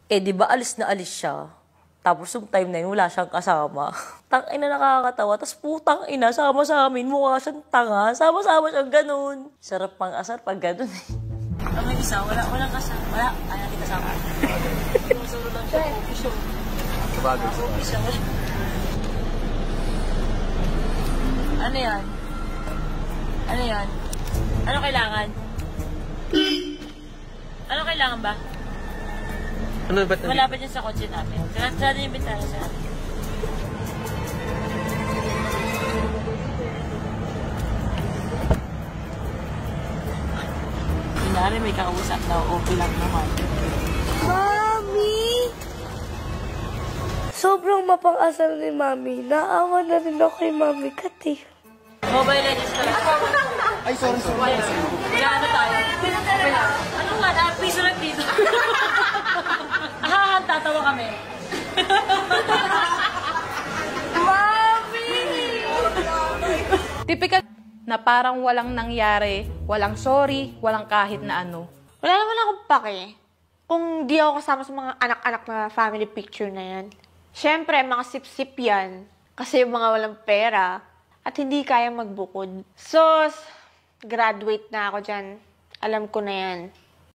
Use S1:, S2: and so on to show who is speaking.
S1: Eh, di ba alis na alis siya? Tapos yung time na yun, wala siyang kasama. Tang-ina nakakatawa. Tapos putang ina, sama sa amin. Mukha siyang tanga. Sama-sama siyang ganun. Sarap pang asar pag ganun eh. Ang isa, walang kasama. Wala, ay natin kasama. Sumusunod lang siya. Office yun.
S2: Sabagay.
S1: Office lang. Ano yan? Ano yan? Ano kailangan? Ano kailangan ba?
S2: Ano ba?
S1: Malapit yan sa kotse namin. Sarado yung bintana sa amin. Kunyari may kausap na okay lang naman.
S3: Mami! Sobrang mapang-asal ni Mami. Naawa na rin ako kay Mami Kati.
S1: Mobile Legends ka lang.
S2: Ay, sorry.
S1: Kaya ano tayo? Ano nga? Piso lang dito. Tatawa kami.
S3: Mami!
S4: Typical na parang walang nangyari, walang sorry, walang kahit na ano.
S5: Wala naman akong pake kung di ako kasama sa mga anak-anak na family picture na yan. Siyempre, mga sip-sip yan. Kasi yung mga walang pera at hindi kaya magbukod. So, graduate na ako dyan. Alam ko na yan.